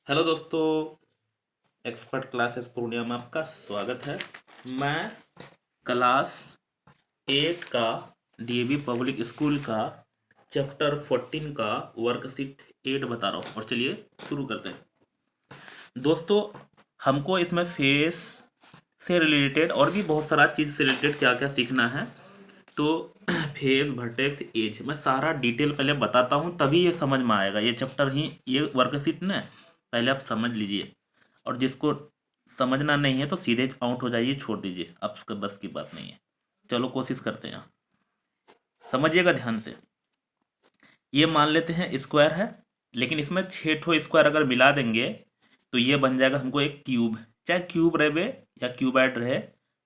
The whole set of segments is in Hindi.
हेलो दोस्तों, एक्सपर्ट क्लासेस पूर्णिया में आपका स्वागत है। मैं क्लास 8 का डीएवी पब्लिक स्कूल का चैप्टर 14 का वर्कशीट 8 बता रहा हूँ और चलिए शुरू करते हैं। दोस्तों, हमको इसमें फेस से रिलेटेड और भी बहुत सारा चीज़ से रिलेटेड क्या क्या सीखना है। तो फेस, वर्टेक्स, एज मैं सारा डिटेल पहले बताता हूँ, तभी ये समझ में आएगा। ये चैप्टर ही ये वर्कशीट ना पहले आप समझ लीजिए, और जिसको समझना नहीं है तो सीधे आउट हो जाइए, छोड़ दीजिए, आपका बस की बात नहीं है। चलो कोशिश करते हैं, समझिएगा ध्यान से। ये मान लेते हैं स्क्वायर है, लेकिन इसमें 6 स्क्वायर अगर मिला देंगे तो ये बन जाएगा हमको एक क्यूब। चाहे क्यूब रहे या क्यूबाइड रहे,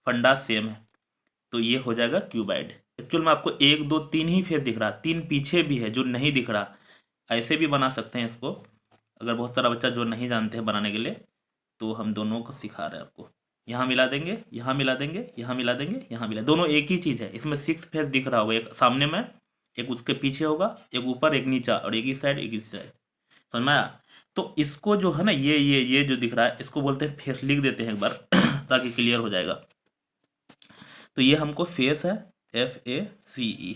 फंडा सेम है, तो ये हो जाएगा क्यूबाइड। एक्चुअल में आपको 1 2 3 ही फेस दिख रहा, 3 पीछे भी है जो नहीं दिख रहा। ऐसे भी बना सकते हैं इसको, अगर बहुत सारा बच्चा जो नहीं जानते हैं बनाने के लिए, तो हम दोनों को सिखा रहे हैं आपको। यहाँ मिला देंगे, यहाँ मिला देंगे, यहाँ मिला देंगे, यहाँ मिला, दोनों एक ही चीज़ है। इसमें 6 फेस दिख रहा होगा, एक सामने में, एक उसके पीछे होगा, एक ऊपर, एक नीचा, और एक इस साइड, एक इस साइड। समझ में आया? तो इसको जो है ना, ये जो दिख रहा है, इसको बोलते हैं फेस। लिख देते हैं एक बार ताकि क्लियर हो जाएगा। तो ये हमको फेस है, FACE।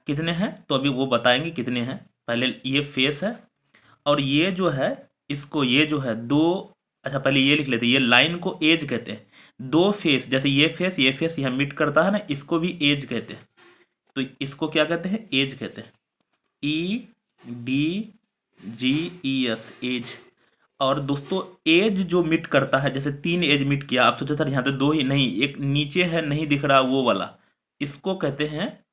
कितने हैं तो अभी वो बताएंगे कितने हैं। पहले ये फेस है, और ये जो है, इसको ये जो है दो, अच्छा पहले ये लिख लेते हैं, ये लाइन को एज कहते हैं। दो फेस, जैसे ये फेस यहाँ मीट करता है ना, इसको भी एज कहते हैं। तो इसको क्या कहते हैं? एज कहते हैं। EDGES, edge. और दोस्तों, एज जो मीट करता है, जैसे 3 एज मीट किया, आप सोचे सर यहाँ तो 2 ही, नहीं, एक नीचे है नहीं दिख रहा वो वाला, इसको कहते हैं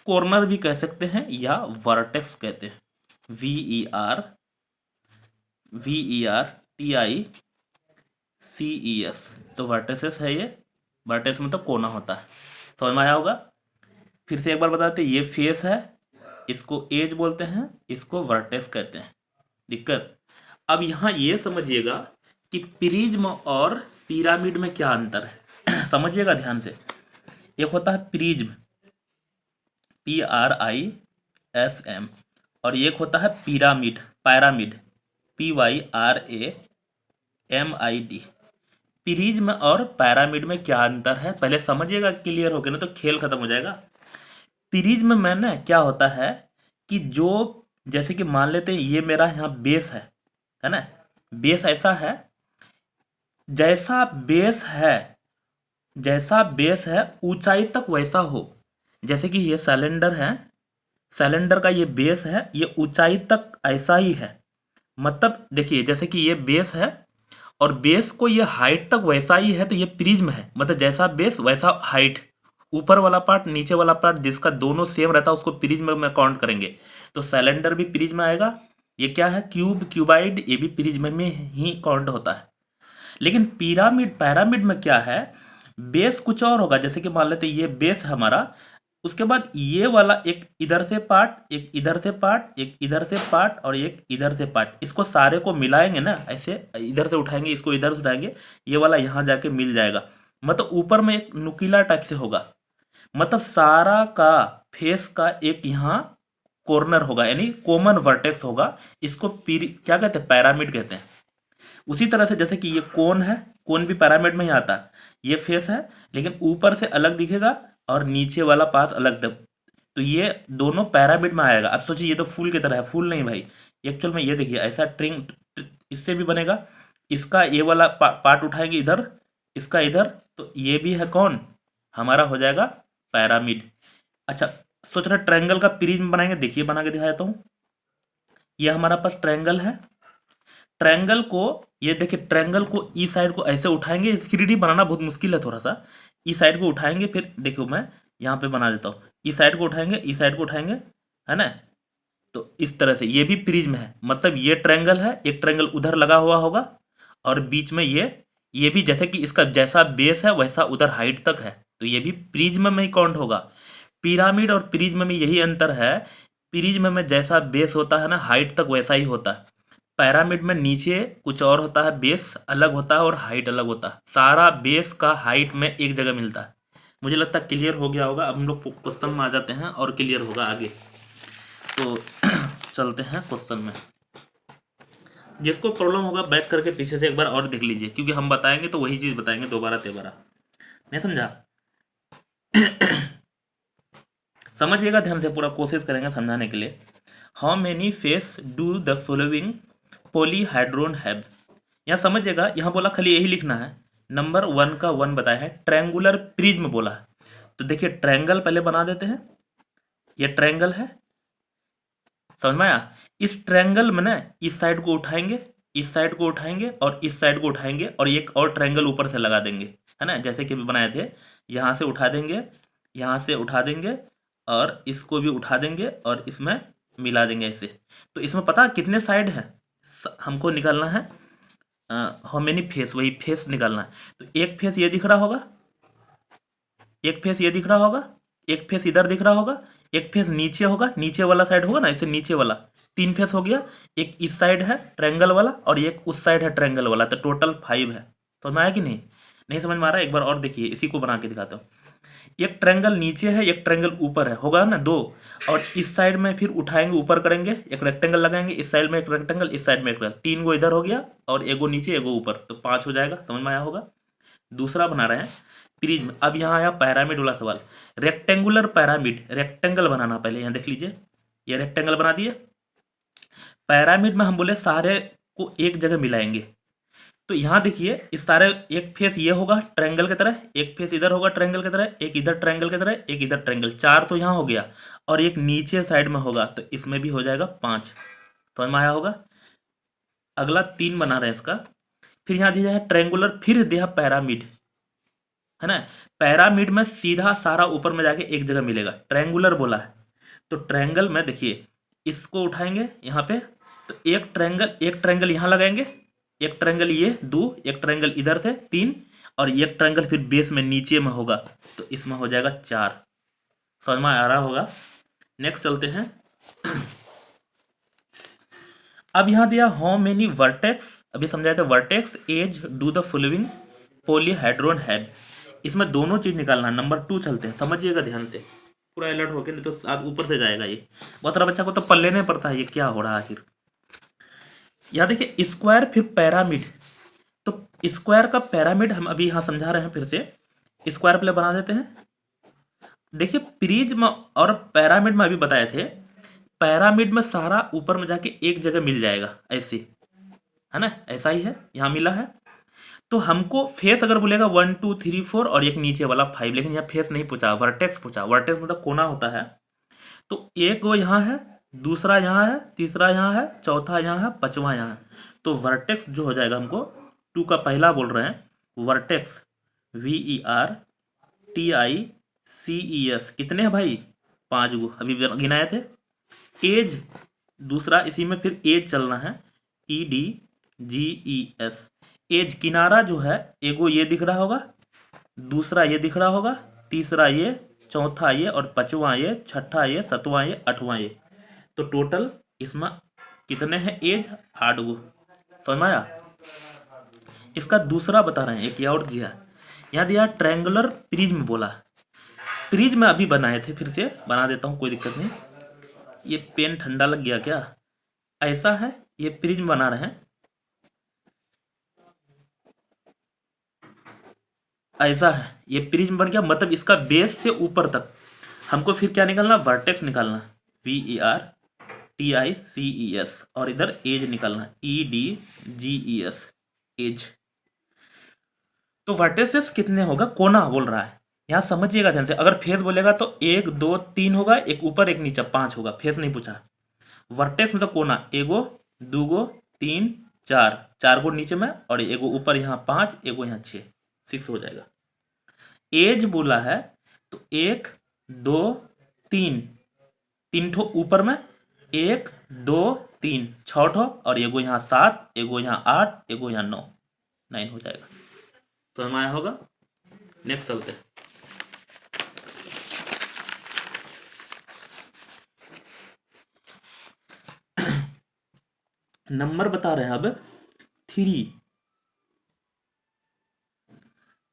कॉर्नर भी कह सकते हैं, या वर्टेक्स कहते हैं। VERTICES, तो वर्टेसेस है ये। वर्टेस मतलब कोना होता है। समझ में आया होगा? फिर से एक बार बताते, ये फेस है, इसको एज बोलते हैं, इसको वर्टेक्स कहते हैं। दिक्कत? अब यहाँ ये समझिएगा कि प्रिज्म और पिरामिड में क्या अंतर है। समझिएगा ध्यान से। एक होता है प्रिज्म, PRISM, और एक होता है पिरामिड, PYRAMID। प्रिज्म और पैरामिड में क्या अंतर है पहले समझिएगा, क्लियर हो गया ना तो खेल खत्म हो जाएगा। प्रिज्म में ना क्या होता है कि जो, जैसे कि मान लेते हैं ये मेरा यहाँ बेस है ना, बेस ऐसा है, जैसा बेस है, जैसा बेस है ऊंचाई तक वैसा हो। जैसे कि ये सिलेंडर है, सिलेंडर का ये बेस है, ये ऊंचाई तक ऐसा ही है। मतलब देखिए, जैसे कि ये बेस है और बेस को ये हाइट तक वैसा ही है, तो ये प्रिज्म है। मतलब जैसा बेस वैसा हाइट, ऊपर वाला पार्ट नीचे वाला पार्ट जिसका दोनों सेम रहता है उसको प्रिज्म में काउंट करेंगे। तो सिलेंडर भी प्रिज्म आएगा। ये क्या है? क्यूब, क्यूबाइड, ये भी प्रिज्म में ही काउंट होता है। लेकिन पिरामिड, पैरामिड में क्या है, बेस कुछ और होगा। जैसे कि मान लेते ये बेस है हमारा, उसके बाद ये वाला एक इधर से पार्ट, एक इधर से पार्ट, एक इधर से पार्ट, और एक इधर से पार्ट, इसको सारे को मिलाएंगे ना, ऐसे इधर से उठाएंगे, इसको इधर से उठाएंगे, ये वाला यहाँ जाके मिल जाएगा। मतलब ऊपर में एक नुकीला टाइप से होगा। मतलब सारा का फेस का एक यहाँ कॉर्नर होगा, यानी कॉमन वर्टेक्स होगा। इसको क्या कहते हैं? पैरामिड कहते हैं। उसी तरह से जैसे कि ये कोन है, कोन भी पैरामिड में ही आता है। ये फेस है, लेकिन ऊपर से अलग दिखेगा और नीचे वाला पार्ट अलग तो ये दोनों पैरामिड में आएगा। अब सोचिए, ये तो फूल की तरह है। फूल नहीं भाई, एक्चुअल में ये देखिए ऐसा ट्रिंग इससे भी बनेगा। इसका ये वाला पार्ट उठाएंगे इधर, इसका इधर, तो ये भी है कौन? हमारा हो जाएगा पैरामिड। अच्छा, सोच रहे ट्रायंगल का प्रिज्म बनाएंगे। देखिए बना के दिखाया हूँ। ये हमारा पास ट्रायंगल है। ट्रायंगल को, ये देखिए ट्रायंगल को ई साइड को ऐसे उठाएंगे। 3D बनाना बहुत मुश्किल है थोड़ा सा। ई साइड को उठाएंगे, फिर देखो मैं यहाँ पे बना देता हूँ। ई साइड को उठाएंगे, ई साइड को उठाएंगे, है ना। तो इस तरह से ये भी प्रिज्म है। मतलब ये ट्रायंगल है, एक ट्रायंगल उधर लगा हुआ होगा, और बीच में ये भी, जैसे कि इसका जैसा बेस है वैसा उधर हाइट तक है, तो ये भी प्रिज्म में ही काउंट होगा। पिरामिड और प्रिज्म में यही अंतर है। प्रिज्म में जैसा बेस होता है ना, हाइट तक वैसा ही होता है। पैरामिड में नीचे कुछ और होता है, बेस अलग होता है और हाइट अलग होता है। सारा बेस का हाइट में एक जगह मिलता है। मुझे लगता है क्लियर हो गया होगा। अब हम लोग क्वेश्चन में आ जाते हैं और क्लियर होगा आगे। तो चलते हैं क्वेश्चन में। जिसको प्रॉब्लम होगा बैक करके पीछे से एक बार और देख लीजिए, क्योंकि हम बताएंगे तो वही चीज़ बताएंगे दोबारा तेबारा। नहीं समझा? समझिएगा ध्यान से, पूरा कोशिश करेंगे समझाने के लिए। How many faces do the following polyhedron have. यहाँ समझिएगा, यहाँ बोला खाली यही लिखना है। नंबर 1 का 1 बताया है, ट्रायंगुलर प्रिज्म बोला है। तो देखिए ट्रायंगल पहले बना देते हैं। ये ट्रायंगल है, समझ में आया? इस ट्रायंगल में ना इस साइड को उठाएंगे, इस साइड को उठाएंगे और इस साइड को उठाएंगे और एक और ट्रायंगल ऊपर से लगा देंगे, है ना, जैसे कि अभी बनाए थे। यहाँ से उठा देंगे, यहाँ से उठा देंगे और इसको भी उठा देंगे और इसमें मिला देंगे ऐसे। तो इसमें पता कितने साइड हैं हमको निकालना है, हाउ मेनी फेस, वही फेस निकालना है। तो एक फेस ये दिख रहा होगा, एक फेस ये दिख रहा होगा, एक फेस इधर दिख रहा होगा, एक फेस नीचे होगा, नीचे वाला साइड होगा ना, इसे नीचे वाला। 3 फेस हो गया। एक इस साइड है ट्रायंगल वाला और एक उस साइड है ट्रायंगल वाला, तो टोटल 5 है। समझ में आया कि नहीं? नहीं समझ में आ रहा है? एक बार और देखिए, इसी को बना के दिखाता हूँ। एक ट्रायंगल नीचे है, एक ट्रायंगल ऊपर है, होगा ना 2। और इस साइड में फिर उठाएंगे ऊपर करेंगे, एक रेक्टेंगल लगाएंगे, इस साइड में एक रेक्टेंगल, इस साइड में एक रेक्टेंगल, 3 गो इधर हो गया और एगो नीचे एगो ऊपर, तो 5 हो जाएगा। समझ में आया होगा? दूसरा बना रहे हैं प्रिज्म। अब यहाँ आया पैरामिड वाला सवाल। रेक्टेंगुलर पैरामिड, रेक्टेंगल बनाना, पहले यहाँ देख लीजिए, ये रेक्टेंगल बना दिए। पैरामिड में हम बोले सारे को एक जगह मिलाएंगे। तो यहाँ देखिए इस सारे, एक फेस ये होगा ट्रायंगल की तरह, एक फेस इधर होगा ट्रायंगल की तरह, एक इधर ट्रायंगल की तरह, एक इधर ट्रायंगल, 4 तो यहाँ हो गया। और एक नीचे साइड में होगा, तो इसमें भी हो जाएगा 5। समझ में आया होगा? अगला 3 बना रहे हैं इसका। फिर यहाँ दिया है ट्रायंगुलर, फिर दिया पैरामिड, है ना। पैरामिड में सीधा सारा ऊपर में जाके एक जगह मिलेगा, ट्रायंगुलर बोला है। तो ट्रायंगल में देखिए, इसको उठाएंगे यहाँ पे, तो एक ट्रायंगल यहाँ लगाएंगे, एक ट्रायंगल ये 2, एक ट्रायंगल इधर से 3 और एक ट्रायंगल फिर बेस में नीचे में होगा, तो इसमें हो जाएगा 4। समझ में आ रहा होगा? नेक्स्ट चलते हैं। अब यहाँ दिया हाउ मेनी वर्टेक्स, अभी समझाए थे vertex edge do the following polyhedron have. इसमें दोनों चीज निकालना है। नंबर 2 चलते हैं, समझिएगा ध्यान से, पूरा अलर्ट होके, नहीं तो साथ ऊपर से जाएगा ये। बहुत सारा बच्चा को तो पल्ले नहीं पड़ता है ये क्या हो रहा है आखिर। यहाँ देखिए स्क्वायर फिर पैरामिड, तो स्क्वायर का पैरामिड हम अभी यहाँ समझा रहे हैं। फिर से स्क्वायर पहले बना देते हैं। देखिए प्रिज्म और पैरामिड में अभी बताए थे, पैरामिड में सारा ऊपर में जाके एक जगह मिल जाएगा ऐसे, है ना, ऐसा ही है, यहाँ मिला है। तो हमको फेस अगर बोलेगा 1 2 3 4 और एक नीचे वाला 5, लेकिन यहाँ फेस नहीं पूछा, वर्टेक्स पूछा। वर्टेक्स मतलब कोना होता है। तो एक वो यहाँ है, दूसरा यहाँ है, तीसरा यहाँ है, चौथा यहाँ है, पांचवा यहाँ है। तो वर्टेक्स जो हो जाएगा हमको, 2 का पहला बोल रहे हैं वर्टेक्स, VERTICES, कितने हैं भाई? 5 गो अभी गिनाए थे। एज दूसरा, इसी में फिर एज चलना है, EDGES। एज किनारा जो है, एगो ये दिख रहा होगा, दूसरा ये दिख रहा होगा, तीसरा ये, चौथा ये और पांचवा ये, छठा ये, सातवां ये, आठवां ये। तो टोटल इसमें कितने हैं एज? 8 गो। समझ में आया? इसका दूसरा बता रहे हैं, एक ये और दिया, यहाँ दिया ट्रायंगुलर प्रिज्म बोला। प्रिज्म अभी बनाए थे, फिर से बना देता हूँ, कोई दिक्कत नहीं। ये पेन ठंडा लग गया क्या? ऐसा है, ये प्रिज्म बना रहे हैं, ऐसा है, ये प्रिज्म बन गया। मतलब इसका बेस से ऊपर तक हमको फिर क्या निकालना? वर्टेक्स निकालना, VERTICES, और इधर एज निकालना, EDGES, एज। तो वर्टेसेस कितने होगा? कोना बोल रहा है, यहाँ समझिएगा ध्यान से। अगर फेस बोलेगा तो 1 2 3 होगा, एक ऊपर एक नीचे 5 होगा, फेस नहीं पूछा। वर्टेक्स मतलब कोना, एगो दूगो 3 4, 4 गो नीचे में और एगो ऊपर, यहाँ 5, एगो यहाँ 6, 6 हो जाएगा। एज बोला है तो 1 2 3, 3 ठो ऊपर में, 1 2 3, 6 ठो और एगो यहाँ 7, एगो यहाँ 8, एगो यहाँ 9, 9 हो जाएगा। समझ में आया होगा? नेक्स्ट चलते हैं। नंबर बता रहे हैं अब 3,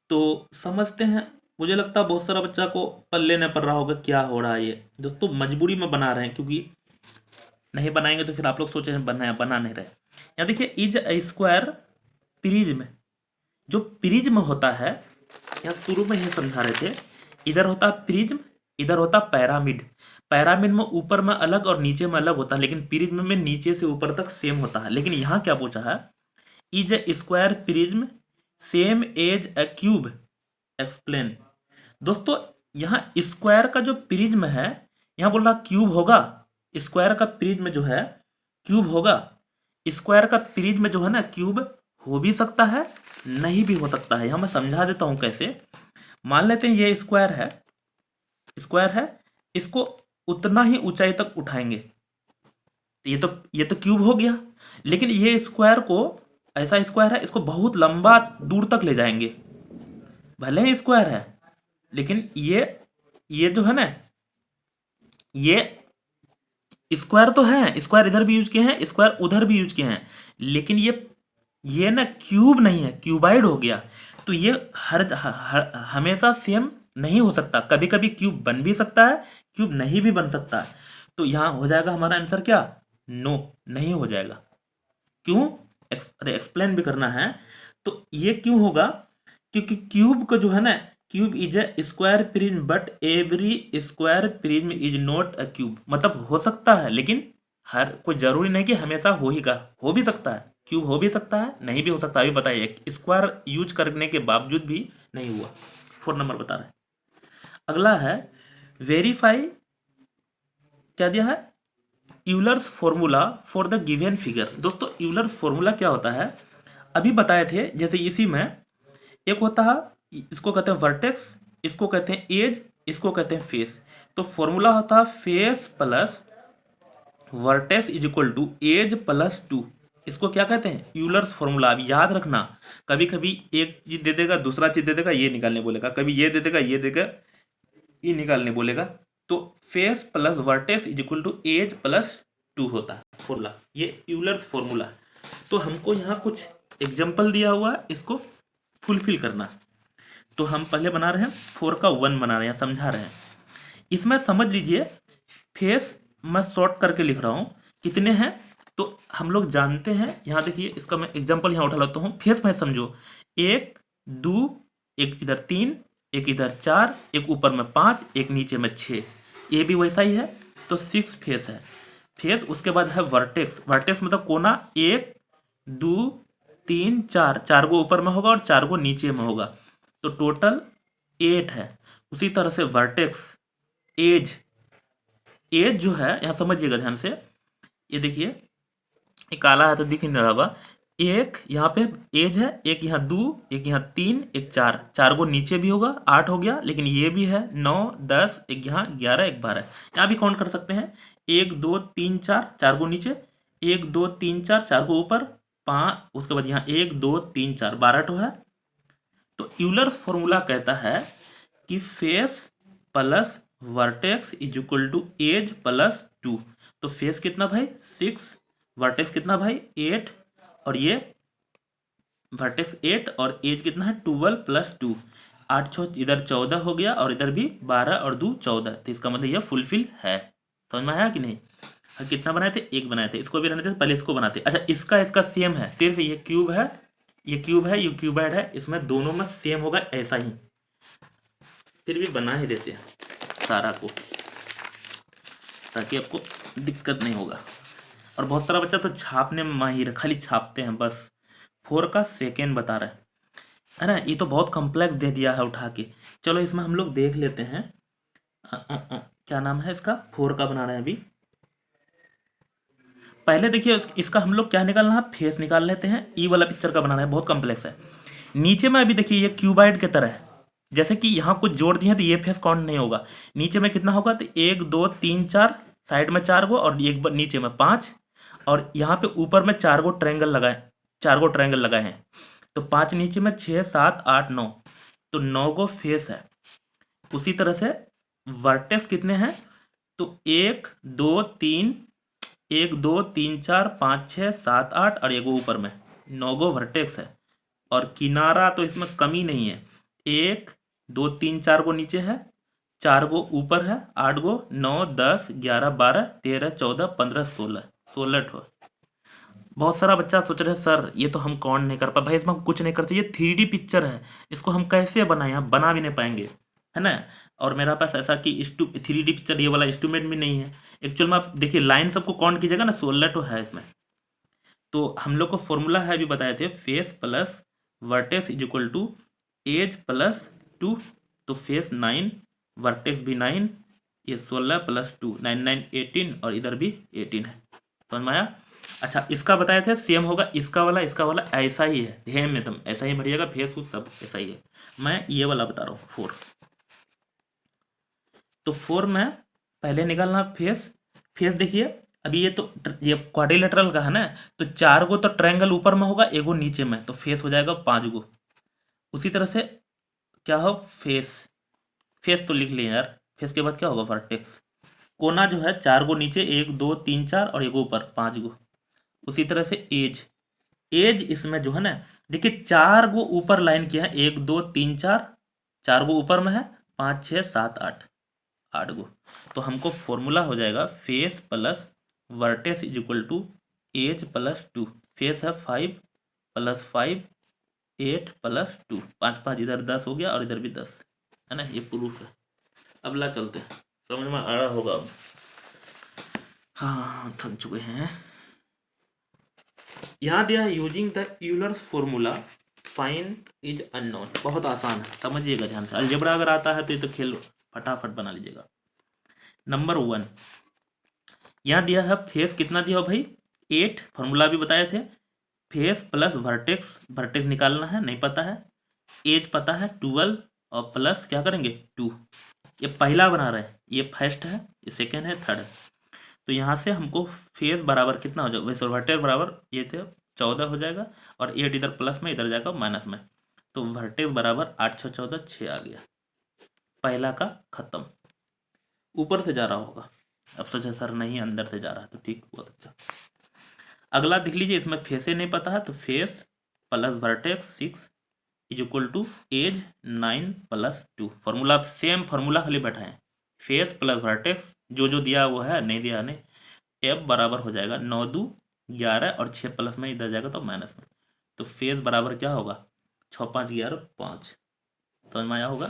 तो समझते हैं। मुझे लगता है बहुत सारा बच्चा को पल्ले न पड़ रहा होगा क्या हो रहा है ये। दोस्तों मजबूरी में बना रहे हैं, क्योंकि नहीं बनाएंगे तो फिर आप लोग सोचे बना नहीं रहे। यहाँ देखिए इज ए स्क्वायर प्रिज्म, जो प्रिज्म होता है, यहाँ शुरू में ही समझा रहे थे, इधर होता प्रिज्म, इधर होता पैरामिड। पैरामिड में ऊपर में अलग और नीचे में अलग होता है, लेकिन प्रिज्म में नीचे से ऊपर तक सेम होता है। लेकिन यहाँ क्या पूछा है, is a square prism same edge a cube, explain. दोस्तों यहाँ स्क्वायर का जो प्रिज्म है, यहाँ बोल रहा क्यूब होगा, स्क्वायर का प्रिज्म जो है क्यूब होगा। स्क्वायर का प्रिज्म जो है ना क्यूब हो भी सकता है, नहीं भी हो सकता है। यहाँ मैं समझा देता हूँ कैसे। मान लेते हैं ये स्क्वायर है, स्क्वायर है, इसको उतना ही ऊंचाई तक उठाएंगे, ये तो क्यूब हो गया। लेकिन ये स्क्वायर को, ऐसा स्क्वायर है, इसको बहुत लंबा दूर तक ले जाएंगे, भले ही स्क्वायर है, लेकिन ये जो है ना, ये स्क्वायर तो है, स्क्वायर इधर भी यूज किए हैं, स्क्वायर उधर भी यूज किए हैं, लेकिन ये ना क्यूब नहीं है, क्यूबाइड हो गया। तो ये हमेशा सेम नहीं हो सकता, कभी कभी क्यूब बन भी सकता है, क्यूब नहीं भी बन सकता है। तो यहाँ हो जाएगा हमारा आंसर क्या, नो, नहीं हो जाएगा। क्यों, अरे एक्सप्लेन भी करना है। तो ये क्यों होगा, क्योंकि क्यूब का जो है ना, cube is a square prism but every square prism is not a cube. मतलब हो सकता है, लेकिन हर कोई जरूरी नहीं कि हमेशा हो भी सकता है, क्यूब हो भी सकता है, नहीं भी हो सकता। अभी बताइए, स्क्वायर यूज करने के बावजूद भी नहीं हुआ। 4 नंबर बता रहे हैं। अगला है वेरीफाई, क्या दिया है, Euler's formula for the given figure. दोस्तों यूलर्स फॉर्मूला क्या होता है, अभी बताए थे। जैसे इसी में एक होता है, इसको कहते हैं वर्टेक्स, इसको कहते हैं एज, इसको कहते हैं फेस। तो फॉर्मूला होता है face plus vertex is equal to edge plus 2। इसको क्या कहते हैं, यूलर्स फॉर्मूला। अब याद रखना, कभी कभी एक चीज दे देगा, दूसरा चीज दे देगा, ये निकालने बोलेगा, कभी ये दे देगा, ये देगा, ये निकालने बोलेगा। तो face plus vertex is equal to edge plus 2 होता है फॉर्मूला, ये यूलर्स फॉर्मूला। तो हमको यहाँ कुछ एग्जाम्पल दिया हुआ है, इसको फुलफिल करना। तो हम पहले बना रहे हैं 4 का 1 बना रहे हैं, समझा रहे हैं। इसमें समझ लीजिए, फेस मैं शॉर्ट करके लिख रहा हूँ, कितने हैं तो हम लोग जानते हैं। यहाँ देखिए, इसका मैं एग्जांपल यहाँ उठा लेता हूँ। फेस में समझो, 1 2, एक इधर 3, एक इधर 4, एक ऊपर में 5, एक नीचे में 6, ये भी वैसा ही है। तो 6 फेस है। फेस, उसके बाद है वर्टेक्स। वर्टेक्स मतलब कोना, 1 2 3 4, 4 गो ऊपर में होगा और 4 गो नीचे में होगा, तो टोटल 8 है। उसी तरह से वर्टेक्स, एज, एज जो है, यहाँ समझिएगा ध्यान से, ये देखिए, ये काला है तो दिख नहीं रहा होगा। एक यहाँ पे एज है, एक यहाँ 2, एक यहाँ 3, एक 4, 4 गो नीचे भी होगा, 8 हो गया। लेकिन ये भी है 9 10, एक यहाँ 11, एक 12, यहाँ भी काउंट कर सकते हैं। 1 2 3 4, 4 गो नीचे, 1 2 3 4, 4 गो ऊपर, 5, उसके बाद यहाँ 1 2 3 4, 12 टो है। तो यूलर्स फॉर्मूला कहता है कि face plus vertex is equal to edge plus 2। तो फेस कितना भाई 6, वर्टेक्स कितना भाई 8, और ये वर्टेक्स 8 और एज कितना है 12 प्लस 2, 8 6 इधर 14 हो गया, और इधर भी 12 और 2 14। तो इसका मतलब यह फुलफिल है। समझ में आया कि नहीं। कितना बनाए थे, 1 बनाए थे। इसको भी बनाते थे, पहले इसको बनाते। अच्छा, इसका सेम है, सिर्फ ये क्यूब है, ये क्यूब है, ये क्यूबाइड है, इसमें दोनों में सेम होगा ऐसा ही। फिर भी बना ही देते हैं सारा को, ताकि आपको दिक्कत नहीं होगा। और बहुत सारा बच्चा तो छापने में माहिर है, खाली छापते हैं बस। 4 का सेकेंड बता रहे है ना, ये तो बहुत कॉम्प्लेक्स दे दिया है उठा के। चलो इसमें हम लोग देख लेते हैं। क्या नाम है इसका, 4 का बना रहे हैं अभी। पहले देखिए इसका हम लोग क्या निकालना है, फेस निकाल लेते हैं। ई वाला पिक्चर का बनाना है, बहुत कॉम्प्लेक्स है। नीचे में अभी देखिए ये क्यूबाइड की तरह है, जैसे कि यहाँ कुछ जोड़ दिए तो ये फेस काउंट नहीं होगा। नीचे में कितना होगा, तो 1 2 3 4, साइड में 4 गो, और एक नीचे में 5, और यहाँ पे ऊपर में 4 गो ट्रायंगल लगाए, 4 गो ट्रायंगल लगाए हैं। तो 5 नीचे में 6 7 8 9, तो 9 गो फेस है। उसी तरह से वर्टेक्स कितने हैं, तो 1 2 3, 1 2 3 4 5 6 7 8, और एगो ऊपर में 9 गो वर्टेक्स है। और किनारा तो इसमें कमी नहीं है, 1 2 3 4 गो नीचे है, 4 गो ऊपर है, 8 गो, 9 10 11 12 13 14 15 16, 16 ठो। बहुत सारा बच्चा सोच रहे हैं सर ये तो हम कौन नहीं कर पाए। भाई इसमें हम कुछ नहीं करते, ये 3D पिक्चर है, इसको हम कैसे बनाएं, हम बना भी नहीं पाएंगे, है ना। और मेरा पास ऐसा कि 3D पिक्चर ये वाला इंस्ट्रूमेंट भी नहीं है। एक्चुअल में आप देखिए लाइन सबको काउंट कीजिएगा ना, 16 ठो है इसमें। तो हम लोग को फॉर्मूला है अभी बताए थे, face plus vertex is equal to edge plus 2। तो फेस 9, वर्टेक्स भी 9, ये 16 प्लस 2, 9 9 18 और इधर भी 18 है। समझ में आया। अच्छा इसका बताए थे सेम होगा, इसका वाला ऐसा ही है, ध्यान में एकदम ऐसा ही भरिएगा, फेस फूस सब ऐसा ही है। मैं ये वाला बता रहा हूँ 4। तो 4 में पहले निकालना फेस। फेस देखिए अभी ये क्वाड्रिलेटरल का है ना, तो 4 गो तो ट्रायंगल ऊपर में होगा, एगो नीचे में, तो फेस हो जाएगा 5 गो। उसी तरह से क्या हो फेस, फेस तो लिख लिए यार, फेस के बाद क्या होगा वर्टेक्स। कोना जो है 4 गो नीचे, 1 2 3 4 और एगो ऊपर 5 गो। उसी तरह से एज, एज इसमें जो है ना देखिए 4 गो ऊपर लाइन किया है, 1 2 3 4, 4 गो ऊपर में है, 5 6 7 8, 8 गो। तो हमको फॉर्मूला हो जाएगा face plus vertex is equal to edge plus 2। Face है 5 प्लस 5 8 प्लस 2, 5 5 इधर 10 हो गया और इधर भी 10, है ना। ये प्रूफ है। अगला चलते हैं, समझ में आ रहा होगा अब। हाँ थक चुके हैं। यहाँ दिया है using the Euler's formula find is unknown. बहुत आसान है, समझिएगा ध्यान से। अलजेब्रा अगर आता है तो ये तो खेल फटाफट बना लीजिएगा। नंबर 1 यहाँ दिया है फेस कितना दिया हो भाई 8, फॉर्मूला भी बताए थे। फेस प्लस वर्टेक्स, वर्टेक्स निकालना है नहीं पता है। एज पता है 12 और प्लस क्या करेंगे 2। ये पहला बना रहे हैं, ये फर्स्ट है, ये सेकेंड है, थर्ड है। तो यहाँ से हमको फेस बराबर कितना हो जाएगा, वैसे वर्टेक्स बराबर ये थे 14 हो जाएगा, और 8 इधर प्लस में इधर जाएगा माइनस में। तो वर्टेक्स बराबर 8 6 14 6 आ गया। पहला का खत्म। ऊपर से जा रहा होगा, अब सोचा सर नहीं अंदर से जा रहा है, तो ठीक बहुत अच्छा। अगला देख लीजिए, इसमें फेसे नहीं पता है, तो face plus vertex 6 is equal to edge 9 plus 2। Formula same formula खाली बैठाएं, फेस प्लस वर्टेक्स जो दिया वो है, नहीं दिया नहीं। एफ बराबर हो जाएगा 9 2 11 और 6 प्लस में इधर जाएगा तो माइनस में। तो फेस बराबर क्या होगा 6 5 11 5। समझ में आया होगा।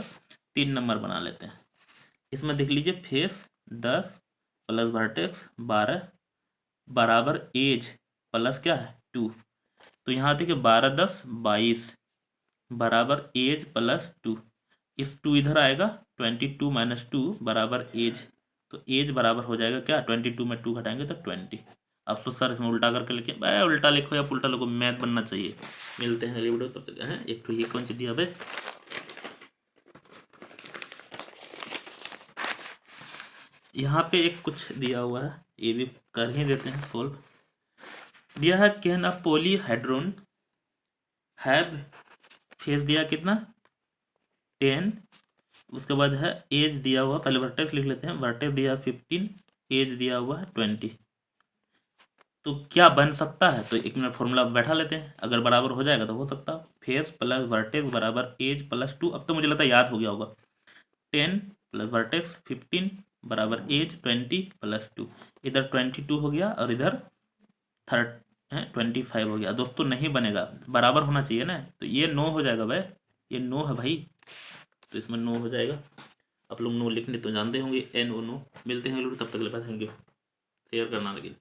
3 नंबर बना लेते हैं। इसमें देख लीजिए फेस 10 प्लस वर्टेक्स 12 बराबर एज प्लस क्या है 2। तो यहाँ देखिए 12 10 22 बराबर एज प्लस 2। इस 2 इधर आएगा, 22 माइनस 2 बराबर एज। तो एज बराबर हो जाएगा क्या 22 में 2 घटाएंगे तो 20। अब तो सर इसमें उल्टा करके लिखे, भाई उल्टा लिखो या उल्टा लिखो, मैथ बनना चाहिए। मिलते हैं अगली वीडियो तब तक है। एक तो ये कौन सी दिया भाई, यहाँ पे एक कुछ दिया हुआ है, ये भी कर ही देते हैं सोल्व। दिया है can a polyhedron have, face दिया कितना 10, उसके बाद है एज दिया हुआ, पहले वर्टेक्स लिख लेते हैं, वर्टेक्स दिया 15, एज दिया हुआ है 20। तो क्या बन सकता है, तो एक मिनट फॉर्मूला बैठा लेते हैं, अगर बराबर हो जाएगा तो हो सकता है फेस प्लस वर्टेक्स बराबर एज प्लस 2। अब तो मुझे लगता है याद हो गया होगा, 10 प्लस वर्टेक्स 15 बराबर एज 20 प्लस 2। इधर 22 हो गया और इधर 25 हो गया। दोस्तों नहीं बनेगा, बराबर होना चाहिए ना, तो ये 9 हो जाएगा भाई, ये 9 है भाई, तो इसमें 9 हो जाएगा। आप लोग 9 लिखने तो जानते होंगे, N O 9। मिलते हैं लोग तब तक, ले पास शेयर करना लेकिन।